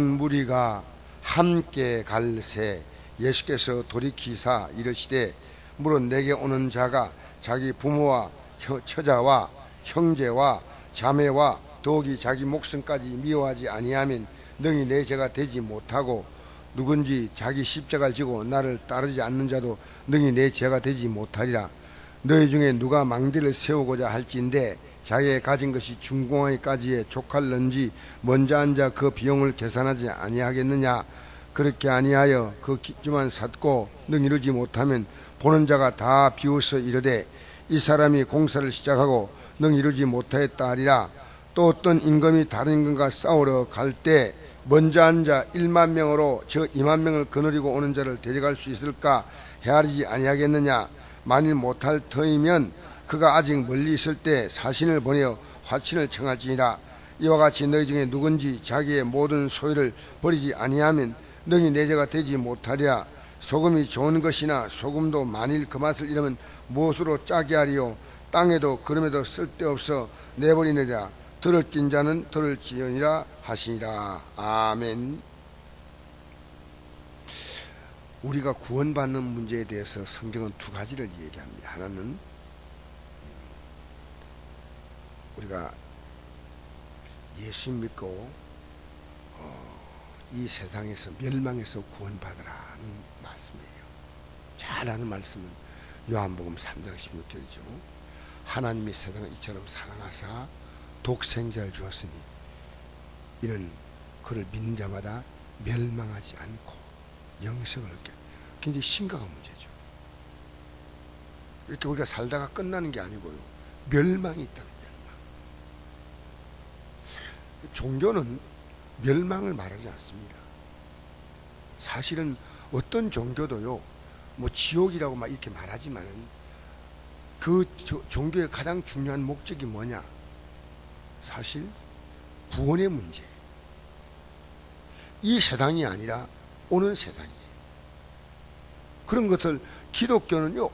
무리가 함께 갈새 예수께서 돌이키사 이르시되 물은 내게 오는 자가 자기 부모와 처자와 형제와 자매와 더욱이 자기 목숨까지 미워하지 아니하면 능히 내 죄가 되지 못하고 누군지 자기 십자가를 지고 나를 따르지 않는 자도 능히 내 죄가 되지 못하리라. 너희 중에 누가 망대를 세우고자 할진대 자기의 가진 것이 중공하기까지에 족할는지 먼저 앉아 그 비용을 계산하지 아니하겠느냐. 그렇게 아니하여 그 기초만 샀고 능 이루지 못하면 보는 자가 다 비웃어 이르되 이 사람이 공사를 시작하고 능 이루지 못하였다 하리라. 또 어떤 임금이 다른 임금과 싸우러 갈 때 먼저 앉아 1만 명으로 저 2만 명을 거느리고 오는 자를 데려갈 수 있을까 헤아리지 아니하겠느냐. 만일 못할 터이면 그가 아직 멀리 있을 때 사신을 보내어 화친을 청할지니라. 이와 같이 너희 중에 누군지 자기의 모든 소유를 버리지 아니하면 능히 내 죄가 되지 못하리라. 소금이 좋은 것이나 소금도 만일 그 맛을 잃으면 무엇으로 짜게 하리요. 땅에도 그럼에도 쓸데없어 내버리느니라. 들을 낀 자는 들을지어니라 하시니라. 아멘. 우리가 구원받는 문제에 대해서 성경은 두 가지를 얘기합니다. 하나는 우리가 예수 믿고 이 세상에서 멸망에서 구원받으라는 말씀이에요. 잘 아는 말씀은 요한복음 3장 16절이죠. 하나님이 세상을 이처럼 사랑하사 독생자를 주었으니 이는 그를 믿는 자마다 멸망하지 않고 영생을 얻게. 굉장히 심각한 문제죠. 이렇게 우리가 살다가 끝나는 게 아니고요, 멸망이 있다는 멸망. 종교는 멸망을 말하지 않습니다. 사실은 어떤 종교도요, 뭐 지옥이라고 막 이렇게 말하지만 그 종교의 가장 중요한 목적이 뭐냐? 사실 구원의 문제. 이 세상이 아니라 오는 세상이에요. 그런 것을 기독교는요,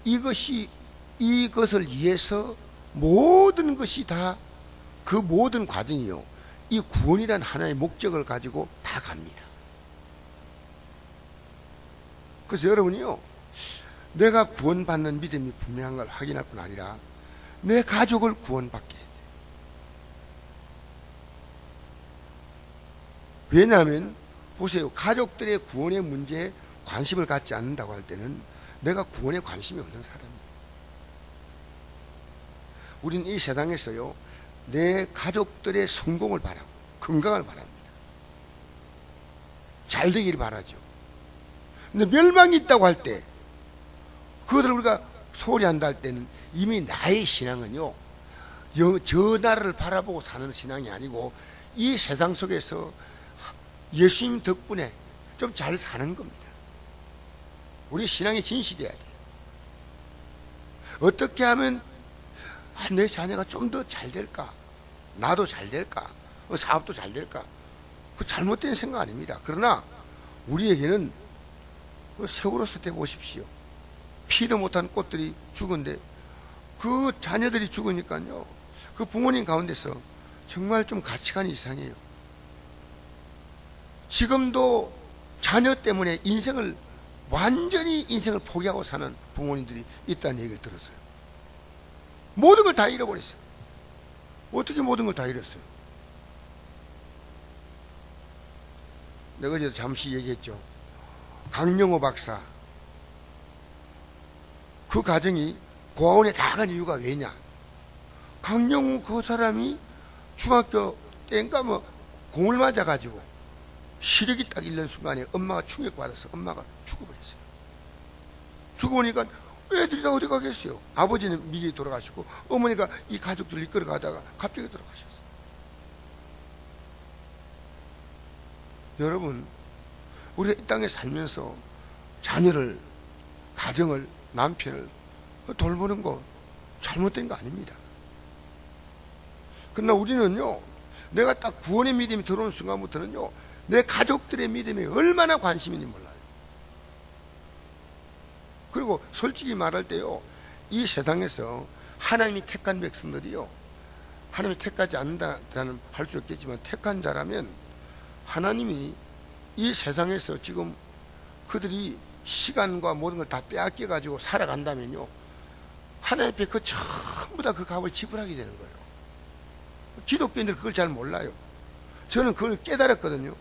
이것을 위해서 모든 것이 다, 그 모든 과정이요, 이 구원이란 하나의 목적을 가지고 다 갑니다. 그래서 여러분이요, 내가 구원받는 믿음이 분명한 걸 확인할 뿐 아니라 내 가족을 구원받게 해야 돼. 왜냐하면 보세요, 가족들의 구원의 문제에 관심을 갖지 않는다고 할 때는 내가 구원에 관심이 없는 사람이에요. 우리는 이 세상에서요, 내 가족들의 성공을 바라고 건강을 바랍니다. 잘 되기를 바라죠. 근데 멸망이 있다고 할 때, 그것을 우리가 소홀히 한다 할 때는 이미 나의 신앙은요, 저 나라를 바라보고 사는 신앙이 아니고 이 세상 속에서 예수님 덕분에 좀 잘 사는 겁니다. 우리 신앙이 진실이어야 돼요. 어떻게 하면 내 자녀가 좀 더 잘 될까? 나도 잘 될까? 사업도 잘 될까? 그 잘못된 생각 아닙니다. 그러나 우리에게는 세월호 사태 보십시오. 피도 못한 꽃들이 죽은데 그 자녀들이 죽으니까요, 그 부모님 가운데서 정말 좀 가치관이 이상해요. 지금도 자녀 때문에 완전히 인생을 포기하고 사는 부모님들이 있다는 얘기를 들었어요. 모든 걸 다 잃어버렸어요. 어떻게 모든 걸 다 잃었어요? 내가 어제 잠시 얘기했죠. 강영호 박사, 그 가정이 고아원에 다 간 이유가 왜냐? 강영호 그 사람이 중학교 때인가 뭐 공을 맞아가지고 시력이 딱 잃는 순간에 엄마가 충격받아서 엄마가 죽어버렸어요. 죽어보니까 애들이 다 어디 가겠어요? 아버지는 미리 돌아가시고 어머니가 이 가족들 이끌어 가다가 갑자기 돌아가셨어요. 여러분, 우리가 이 땅에 살면서 자녀를, 가정을, 남편을 돌보는 거 잘못된 거 아닙니다. 그러나 우리는요, 내가 딱 구원의 믿음이 들어오는 순간부터는요, 내 가족들의 믿음에 얼마나 관심인지 몰라요. 그리고 솔직히 말할 때요, 이 세상에서 하나님이 택한 백성들이요, 하나님이 택하지 않는다는 할 수 없겠지만 택한 자라면 하나님이 이 세상에서 지금 그들이 시간과 모든 걸 다 빼앗겨 가지고 살아간다면요, 하나님 앞에 그 전부 다 그 값을 지불하게 되는 거예요. 기독교인들 그걸 잘 몰라요. 저는 그걸 깨달았거든요.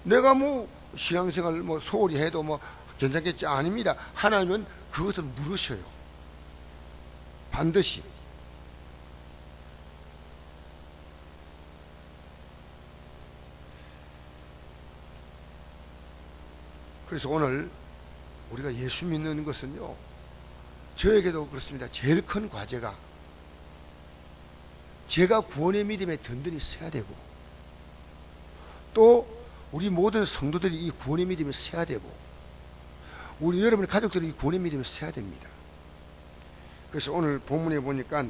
내가 뭐 신앙생활 뭐 소홀히 해도 뭐 괜찮겠지. 아닙니다. 하나님은 그것을 물으셔요. 반드시. 그래서 오늘 우리가 예수 믿는 것은요, 저에게도 그렇습니다. 제일 큰 과제가 제가 구원의 믿음에 든든히 서야 되고, 또 우리 모든 성도들이 이 구원의 믿음에 서야 되고, 우리 여러분의 가족들이 이 구원의 믿음에 서야 됩니다. 그래서 오늘 본문에 보니까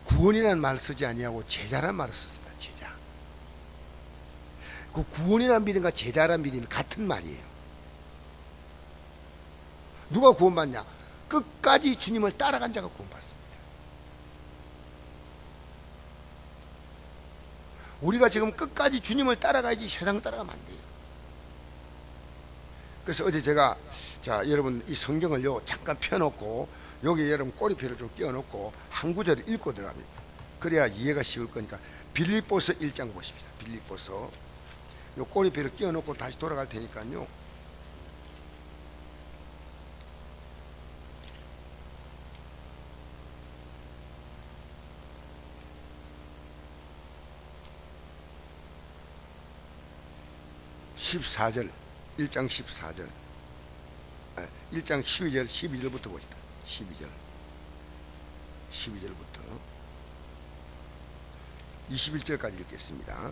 구원이라는 말을 쓰지 아니하고 제자라는 말을 썼습니다. 제자. 그 구원이라는 믿음과 제자라는 믿음이 같은 말이에요. 누가 구원받냐? 끝까지 주님을 따라간 자가 구원받습니다. 우리가 지금 끝까지 주님을 따라가야지 세상 따라가면 안 돼요. 그래서 어제 제가, 자, 여러분 이 성경을요 잠깐 펴놓고 여기 여러분 꼬리표를 좀 끼워놓고 한 구절을 읽고 들어갑니다. 그래야 이해가 쉬울 거니까 빌립보서 1장 보십시다. 빌립보서. 요 꼬리표를 끼워놓고 다시 돌아갈 테니까요. (14절) 1장 14절, 1장 12절 12절부터 보시다. 12절부터 21절까지 읽겠습니다.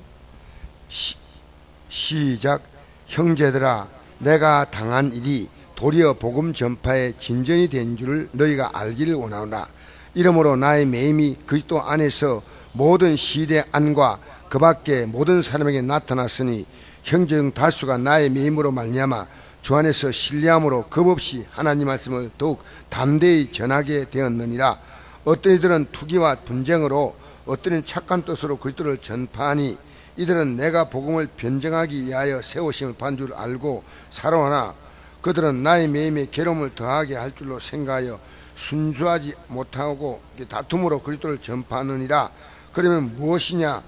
시작. 형제들아, 내가 당한 일이 도리어 복음 전파의 진전이 된 줄을 너희가 알기를 원하노라. 이러므로 나의 매임이 그리스도 안에서 모든 시대 안과 그 밖에 모든 사람에게 나타났으니 형제 중 다수가 나의 매임으로 말미암아 주 안에서 신뢰함으로 겁없이 하나님 말씀을 더욱 담대히 전하게 되었느니라. 어떤 이들은 투기와 분쟁으로, 어떤 이는 착한 뜻으로 그리스도를 전파하니 이들은 내가 복음을 변증하기 위하여 세우심을 받은 줄 알고 살아오나 그들은 나의 매임에 괴로움을 더하게 할 줄로 생각하여 순수하지 못하고 다툼으로 그리스도를 전파하느니라. 그러면 무엇이냐?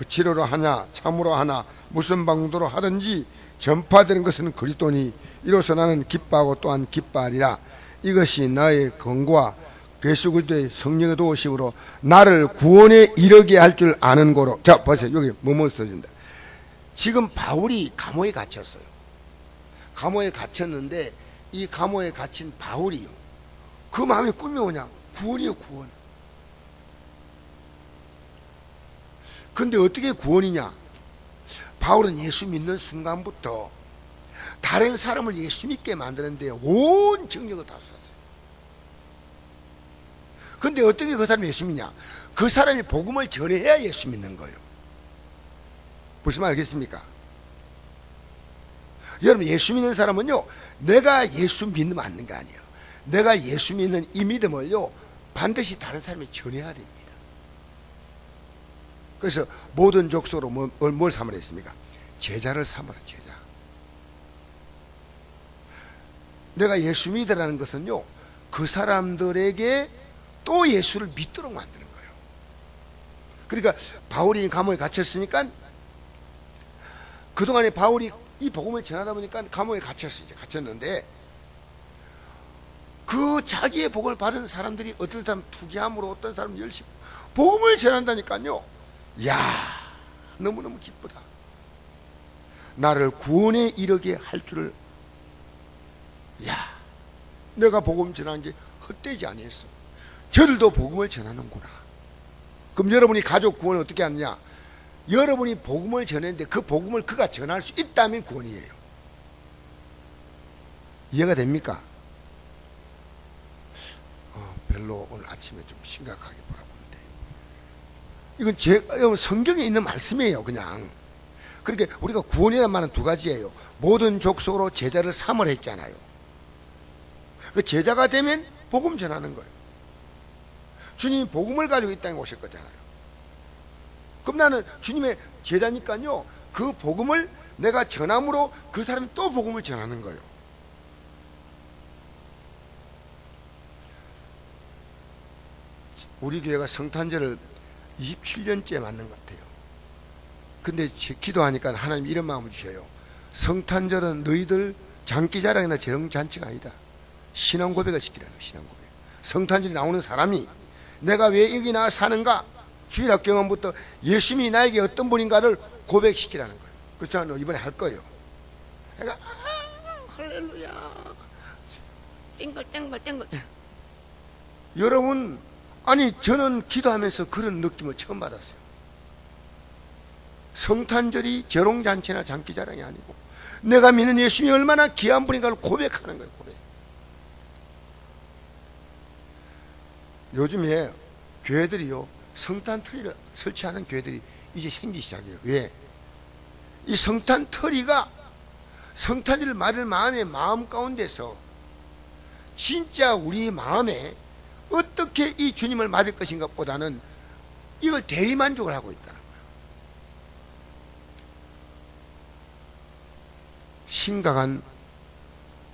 치료로 하냐, 참으로 하나, 무슨 방도로 하든지 전파되는 것은 그리스도니 이로써 나는 기뻐하고 또한 기뻐하리라. 이것이 나의 권고와 예수 그리스도의 성령의 도우심으로 나를 구원에 이르게 할 줄 아는 거로. 자, 보세요. 여기 뭐뭐 써진다. 지금 바울이 감옥에 갇혔어요. 감옥에 갇혔는데 이 감옥에 갇힌 바울이요, 그 마음에 꿈이 오냐? 구원이요, 구원. 근데 어떻게 구원이냐? 바울은 예수 믿는 순간부터 다른 사람을 예수 믿게 만드는데 온 정력을 다 쏟았어요. 근데 어떻게 그 사람이 예수 믿냐? 그 사람이 복음을 전해야 예수 믿는 거예요. 무슨 말 알겠습니까? 여러분, 예수 믿는 사람은요, 내가 예수 믿는 맞는 게 아니에요. 내가 예수 믿는 이 믿음을요 반드시 다른 사람이 전해야 됩니다. 그래서 모든 족속으로 뭘 삼으라 했습니까? 제자를 삼으라. 제자. 내가 예수 믿으라는 것은요, 그 사람들에게 또 예수를 믿도록 만드는 거예요. 그러니까 바울이 감옥에 갇혔으니까, 그동안에 바울이 이 복음을 전하다 보니까 감옥에 갇혔는데, 그 자기의 복을 받은 사람들이 어떤 사람 투기함으로, 어떤 사람 열심히 복음을 전한다니까요. 야, 너무너무 기쁘다. 나를 구원에 이르게 할 줄을, 야, 내가 복음 전한 게 헛되지 아니했어. 저들도 복음을 전하는구나. 그럼 여러분이 가족 구원을 어떻게 하느냐? 여러분이 복음을 전했는데 그 복음을 그가 전할 수 있다면 구원이에요. 이해가 됩니까? 별로 오늘 아침에 좀 심각하게 보라보는데, 이건 성경에 있는 말씀이에요. 그냥. 그러니까 우리가 구원이라는 말은 두 가지예요. 모든 족속으로 제자를 삼으라 했잖아요. 그 제자가 되면 복음 전하는 거예요. 주님이 복음을 가지고 이 땅에 오실 거잖아요. 그럼 나는 주님의 제자니까요, 그 복음을 내가 전함으로 그 사람이 또 복음을 전하는 거예요. 우리 교회가 성탄절을 27년째 맞는 것 같아요. 근데 기도하니까 하나님 이런 마음을 주셔요. 성탄절은 너희들 장기자랑이나 재롱잔치가 아니다. 신앙 고백을 시키라는 거예요. 신앙 고백. 성탄절에 나오는 사람이 내가 왜 여기 나와 사는가, 주일학 경험부터 예수님이 나에게 어떤 분인가를 고백시키라는 거예요. 그래서 저는 이번에 할 거예요. 내가 할렐루야 땡글. 여러분, 아니 저는 기도하면서 그런 느낌을 처음 받았어요. 성탄절이 재롱잔치나 장기자랑이 아니고 내가 믿는 예수님이 얼마나 귀한 분인가를 고백하는 거예요. 고백. 요즘에 교회들이요, 성탄트리를 설치하는 교회들이 이제 생기기 시작해요. 왜? 이 성탄트리가 성탄절을 맞을 마음 가운데서 진짜 우리 마음에 어떻게 이 주님을 맞을 것인가 보다는 이걸 대리만족을 하고 있다는 거예요. 심각한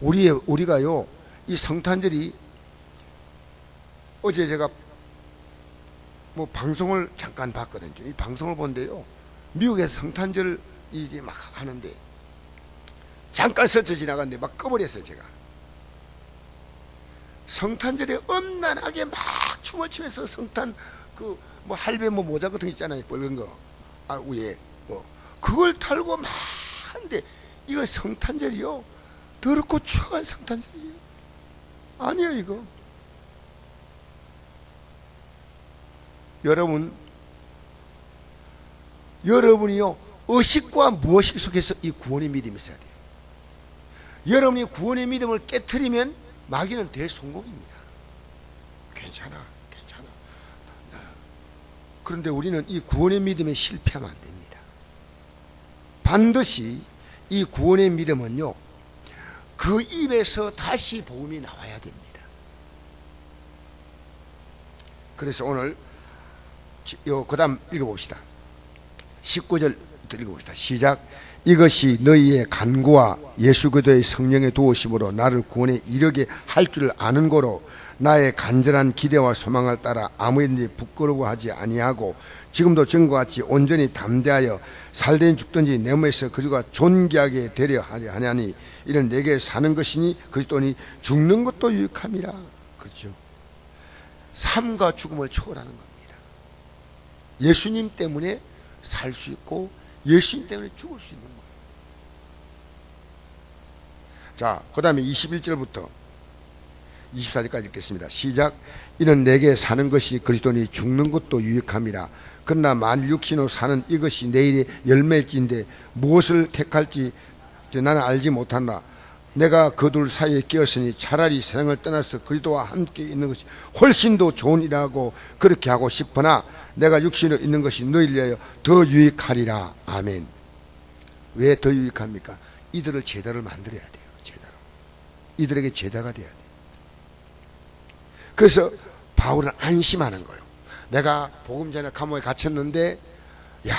우리가요, 이 성탄절이, 어제 제가 뭐 방송을 잠깐 봤거든요. 이 방송을 본데요, 미국에서 성탄절 이게 막 하는데 잠깐 스쳐 지나갔는데 막 꺼버렸어요. 제가 성탄절에 엄란하게 막 춤을 추면서 성탄 그 뭐 할배 뭐 모자 같은 거 있잖아요, 빨간 거 위에 뭐 그걸 탈고 막 하는데, 이거 성탄절이요, 더럽고 추한 성탄절이에요. 아니에요 이거. 여러분이요, 의식과 무의식 속에서 이 구원의 믿음이 있어야 돼요. 여러분이 구원의 믿음을 깨트리면 마귀는 대성공입니다. 괜찮아. 그런데 우리는 이 구원의 믿음에 실패하면 안 됩니다. 반드시 이 구원의 믿음은요, 그 입에서 다시 복음이 나와야 됩니다. 그래서 오늘 그 다음 읽어봅시다. 19절부터 읽어봅시다. 시작. 이것이 너희의 간구와 예수 그리스도의 성령의 도우심으로 나를 구원에 이르게 할 줄 아는 거로 나의 간절한 기대와 소망을 따라 아무든지 부끄러워하지 아니하고 지금도 전과 같이 온전히 담대하여 살든지 죽든지 내 몸에서 그리스도가 존귀하게 되려 하냐니 이는 내게 사는 것이니 그리스도니 죽는 것도 유익함이라. 그렇죠. 삶과 죽음을 초월하는 겁니다. 예수님 때문에 살 수 있고 예수님 때문에 죽을 수 있는 거예요. 자, 그 다음에 21절부터 24절까지 읽겠습니다. 시작. 이는 내게 사는 것이 그리스도니 죽는 것도 유익함이라. 그러나 만일 육신으로 사는 이것이 내일의 열매일지인데 무엇을 택할지 나는 알지 못한다. 내가 그 둘 사이에 끼었으니 차라리 세상을 떠나서 그리스도와 함께 있는 것이 훨씬 더 좋은 일하고 그렇게 하고 싶으나 내가 육신으로 있는 것이 너희를 위하여 더 유익하리라. 아멘. 왜 더 유익합니까? 이들을 제자를 만들어야 돼요. 제자로. 이들에게 제자가 돼야 돼요. 그래서 바울은 안심하는 거예요. 내가 복음 전에 감옥에 갇혔는데, 야,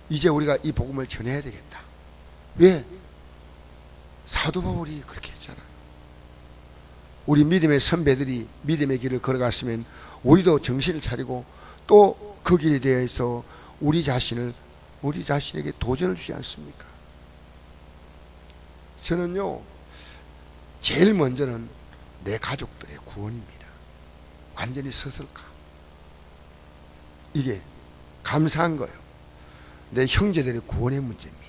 이제 우리가 이 복음을 전해야 되겠다. 왜? 사도 바울이 그렇게 했잖아요. 우리 믿음의 선배들이 믿음의 길을 걸어갔으면 우리도 정신을 차리고 또 그 길에 대해서 우리 자신에게 도전을 주지 않습니까? 저는요, 제일 먼저는 내 가족들의 구원입니다. 완전히 서슬까. 이게 감사한 거예요. 내 형제들의 구원의 문제입니다.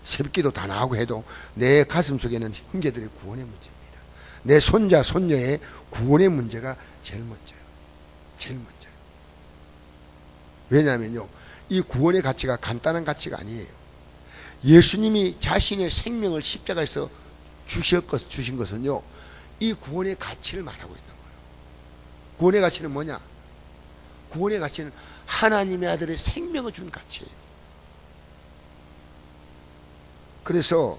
새벽기도 다 나오고 해도 내 가슴 속에는 형제들의 구원의 문제입니다. 내 손자 손녀의 구원의 문제가 제일 먼저예요. 제일 먼저예요. 왜냐하면요, 이 구원의 가치가 간단한 가치가 아니에요. 예수님이 자신의 생명을 십자가에서 주신 것은요, 이 구원의 가치를 말하고 있는 거예요. 구원의 가치는 뭐냐? 구원의 가치는 하나님의 아들의 생명을 준 가치예요. 그래서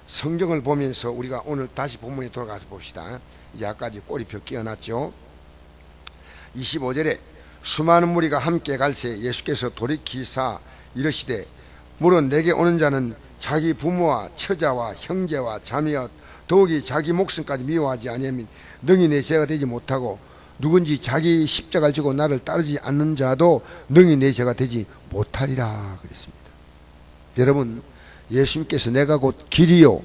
성경을 보면서 우리가 오늘 다시 본문에 돌아가서 봅시다. 이제 아까 꼬리표 끼워놨죠. 25절에 수많은 무리가 함께 갈새 예수께서 돌이키사 이르시되 물은 내게 오는 자는 자기 부모와 처자와 형제와 자매와 더욱이 자기 목숨까지 미워하지 아니하면 능히 내 죄가 되지 못하고 누군지 자기 십자가를 지고 나를 따르지 않는 자도 능히 내 죄가 되지 못하리라 그랬습니다. 여러분, 예수님께서 내가 곧 길이요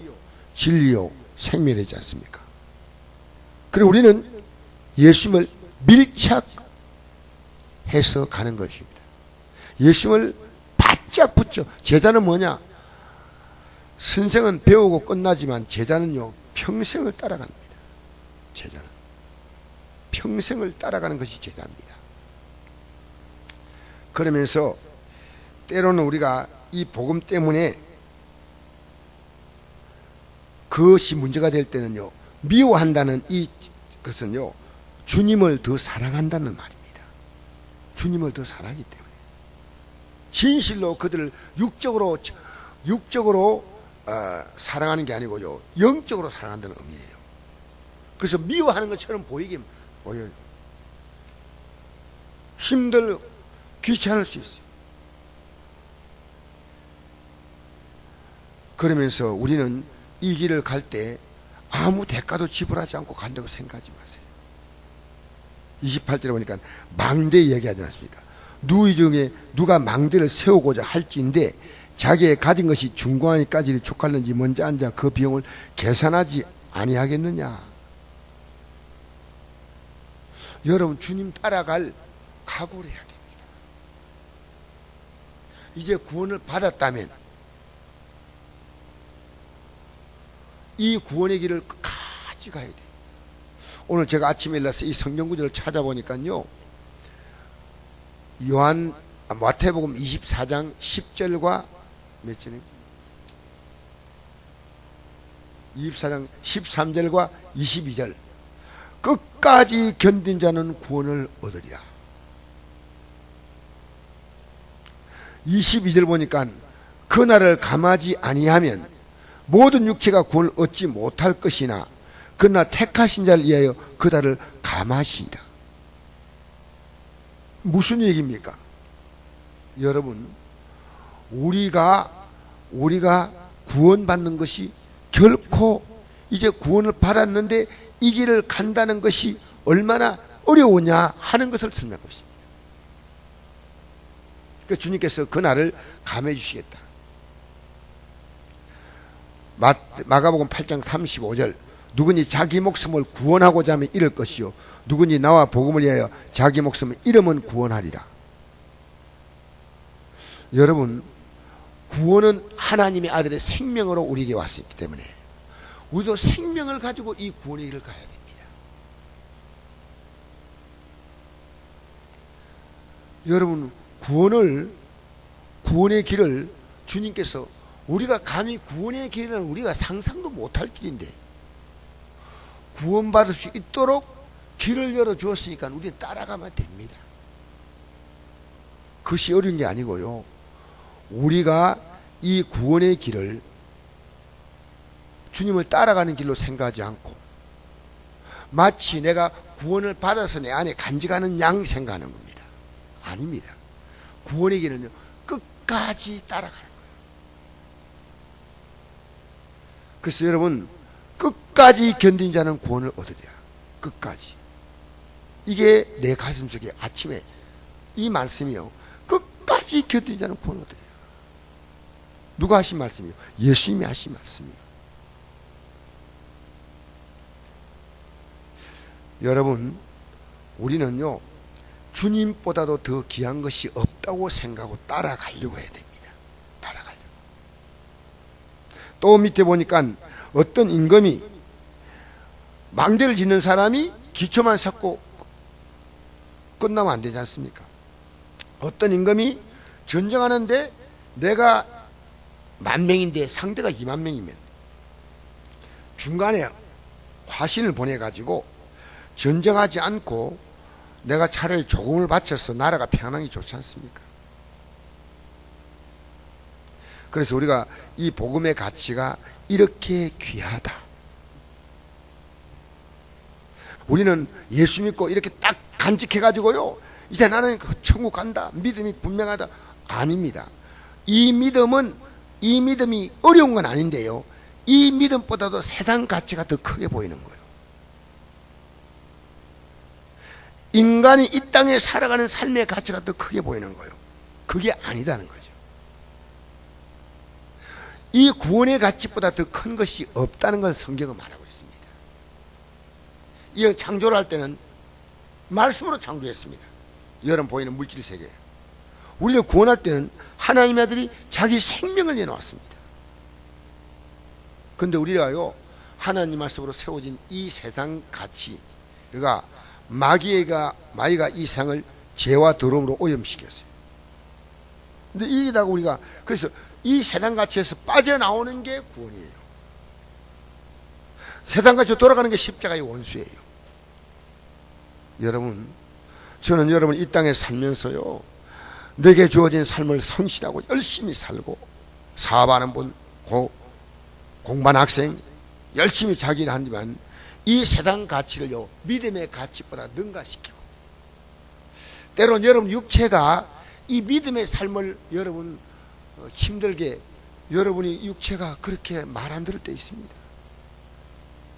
진리요 생명이지 않습니까? 그리고 우리는 예수님을 밀착해서 가는 것입니다. 예수님을 바짝 붙여. 제자는 뭐냐? 선생은 배우고 끝나지만 제자는요 평생을 따라갑니다. 제자는 평생을 따라가는 것이 제자입니다. 그러면서 때로는 우리가 이 복음 때문에 그것이 문제가 될 때는요, 미워한다는 이것은요 주님을 더 사랑한다는 말입니다. 주님을 더 사랑하기 때문에 진실로 그들을 육적으로 사랑하는 게 아니고요 영적으로 사랑한다는 의미예요. 그래서 미워하는 것처럼 보이긴 보여요. 힘들고 귀찮을 수 있어요. 그러면서 우리는 이 길을 갈 때 아무 대가도 지불하지 않고 간다고 생각하지 마세요. 28절에 보니까 망대 얘기하지 않습니까? 누구 중에 누가 망대를 세우고자 할지인데 자기의 가진 것이 중고하니까지 족할는지 먼저 앉아 그 비용을 계산하지 아니하겠느냐. 여러분, 주님 따라갈 각오를 해야 됩니다. 이제 구원을 받았다면 이 구원의 길을 끝까지 가야 돼요. 오늘 제가 아침에 일어나서 이 성경 구절을 찾아보니까요, 마태복음 24장 10절과 몇 절이죠? 24장 13절과 22절. 끝까지 견딘 자는 구원을 얻으리라. 22절 보니까 그날을 감하지 아니하면 모든 육체가 구원을 얻지 못할 것이나 그러나 택하신 자를 위하여 그날을 감하시리라. 무슨 얘기입니까? 여러분, 우리가 구원받는 것이 결코 이제 구원을 받았는데 이 길을 간다는 것이 얼마나 어려우냐 하는 것을 설명하고 있습니다. 그러니까 주님께서 그날을 감해 주시겠다. 마가복음 8장 35절. 누구니 자기 목숨을 구원하고자 하면 잃을 것이요 누구니 나와 복음을 위하여 자기 목숨을 잃으면 구원하리라. 여러분, 구원은 하나님의 아들의 생명으로 우리에게 왔기 때문에 우리도 생명을 가지고 이 구원의 길을 가야 됩니다. 여러분, 구원의 길을 주님께서 우리가 감히 구원의 길은 우리가 상상도 못할 길인데 구원받을 수 있도록 길을 열어주었으니까 우리는 따라가면 됩니다. 그것이 어려운 게 아니고요, 우리가 이 구원의 길을 주님을 따라가는 길로 생각하지 않고 마치 내가 구원을 받아서 내 안에 간직하는 양 생각하는 겁니다. 아닙니다. 구원의 길은요 끝까지 따라가는 거예요. 그래서 여러분, 끝까지 견딘 자는 구원을 얻으리라. 끝까지. 이게 내 가슴속에 아침에 이 말씀이요, 끝까지 견딘 자는 구원을 얻으리라. 누가 하신 말씀이요? 예수님이 하신 말씀이요. 여러분, 우리는요 주님보다도 더 귀한 것이 없다고 생각하고 따라가려고 해야 됩니다. 따라가려고. 또 밑에 보니까 어떤 임금이 망대를 짓는 사람이 기초만 쌓고 끝나면 안 되지 않습니까? 어떤 임금이 전쟁하는데 내가 10,000명인데 상대가 20,000명이면 중간에 화신을 보내가지고 전쟁하지 않고 내가 차라리 조공을 바쳐서 나라가 평안하기 좋지 않습니까? 그래서 우리가 이 복음의 가치가 이렇게 귀하다. 우리는 예수 믿고 이렇게 딱 간직해가지고요, 이제 나는 천국 간다, 믿음이 분명하다. 아닙니다. 이 믿음이 어려운 건 아닌데요, 이 믿음보다도 세상 가치가 더 크게 보이는 거예요. 인간이 이 땅에 살아가는 삶의 가치가 더 크게 보이는 거예요. 그게 아니다는 거죠. 이 구원의 가치보다 더 큰 것이 없다는 걸 성경은 말하고 있습니다. 이 창조를 할 때는 말씀으로 창조했습니다. 여러분 보이는 물질 세계. 우리를 구원할 때는 하나님의 아들이 자기 생명을 내놓았습니다. 그런데 우리가요, 하나님 말씀으로 세워진 이 세상 가치가 마귀가 이 세상을 죄와 더러움으로 오염시켰어요. 근데 이기다가 우리가 그래서 이 세상 가치에서 빠져나오는 게 구원이에요. 세상 가치로 돌아가는 게 십자가의 원수예요. 여러분, 저는 여러분 이 땅에 살면서요, 내게 주어진 삶을 성실하고 열심히 살고, 사업하는 분, 공부한 학생 열심히 자기 일 하지만 이 세상 가치를요, 믿음의 가치보다 능가시키고, 때로는 여러분 육체가 이 믿음의 삶을 여러분 힘들게, 여러분이 육체가 그렇게 말 안 들을 때 있습니다.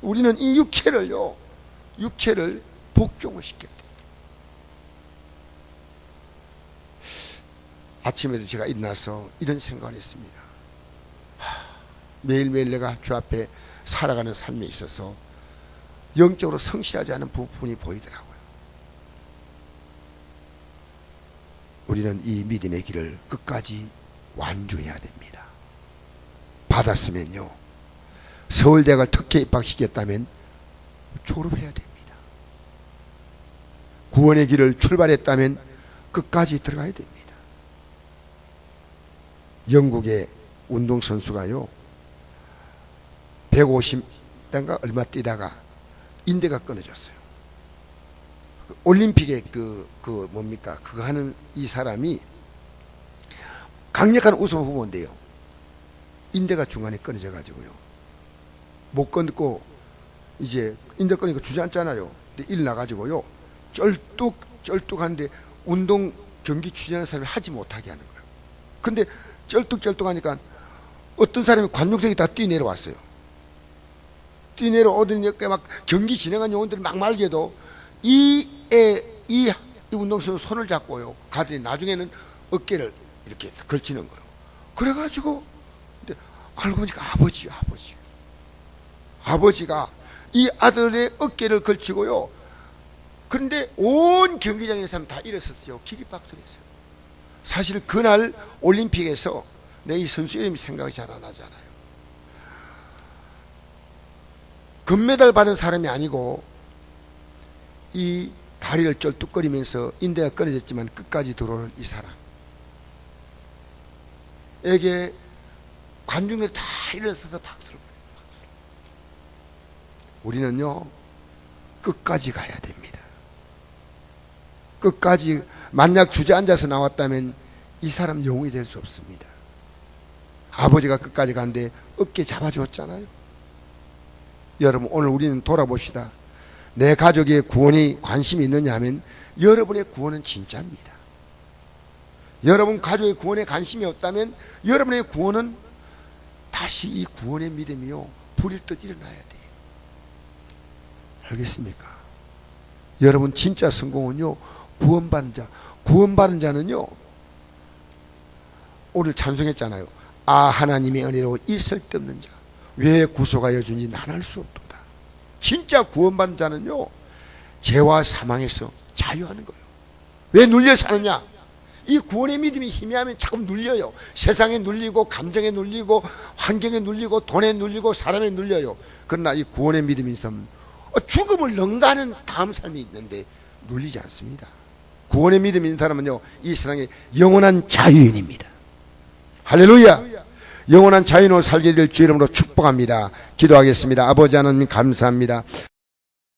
우리는 이 육체를 복종을 시켜야 돼요. 아침에도 제가 일어나서 이런 생각을 했습니다. 매일매일 내가 주 앞에 살아가는 삶에 있어서 영적으로 성실하지 않은 부분이 보이더라고요. 우리는 이 믿음의 길을 끝까지 완주해야 됩니다. 받았으면요, 서울대학을 특혜 입학시켰다면 졸업해야 됩니다. 구원의 길을 출발했다면 끝까지 들어가야 됩니다. 영국의 운동선수가요, 150대인가 얼마 뛰다가 인대가 끊어졌어요. 올림픽에 그거 하는 이 사람이 강력한 우승 후보인데요, 인대가 중간에 끊어져 가지고요, 못 끊고 이제 인대 끊으니까 주저앉잖아요. 근데 일 나가지고요, 쩔뚝하는데 운동 경기 추진하는 사람이 하지 못하게 하는 거예요. 근데 쩔뚝하니까 어떤 사람이 관중석이 다 뛰내려왔어요. 뛰내려오더니 막 경기 진행한 요원들이 막 말게도 이 운동선수 손을 잡고요, 가더니 나중에는 어깨를 이렇게 걸치는 거예요. 그래가지고 근데 알고 보니까 아버지가 이 아들의 어깨를 걸치고요, 그런데 온 경기장에 있는 사람 다 일어섰어요. 기립박수했어요. 사실 그날 올림픽에서 내 이 선수 이름이 생각이 잘 안 나잖아요. 금메달 받은 사람이 아니고 이 다리를 쩔뚝거리면서 인대가 끊어졌지만 끝까지 들어오는 이 사람에게 관중들이 다 일어서서 박수를 보내요. 우리는요, 끝까지 가야 됩니다. 끝까지 만약 주저앉아서 나왔다면 이 사람 영웅이 될 수 없습니다. 아버지가 끝까지 간데 어깨 잡아줬잖아요. 여러분, 오늘 우리는 돌아봅시다. 내 가족의 구원이 관심이 있느냐 하면 여러분의 구원은 진짜입니다. 여러분 가족의 구원에 관심이 없다면 여러분의 구원은 다시 이 구원의 믿음이요, 불일 듯 일어나야 돼요. 알겠습니까? 여러분 진짜 성공은요, 구원받은 자는요, 오늘 찬송했잖아요. 하나님의 은혜로 이 쓸데없는 자 왜 구속하여 준지 난 알 수 없도다. 진짜 구원받은 자는요, 죄와 사망에서 자유하는 거예요. 왜 눌려 사느냐? 이 구원의 믿음이 희미하면 자꾸 눌려요. 세상에 눌리고, 감정에 눌리고, 환경에 눌리고, 돈에 눌리고, 사람에 눌려요. 그러나 이 구원의 믿음이 있으면 죽음을 능가하는 다음 삶이 있는데 눌리지 않습니다. 구원의 믿음이 있는 사람은요, 이 세상에 영원한 자유인입니다. 할렐루야! 영원한 자유인으로 살게 될 주 이름으로 축복합니다. 기도하겠습니다. 아버지 하나님 감사합니다.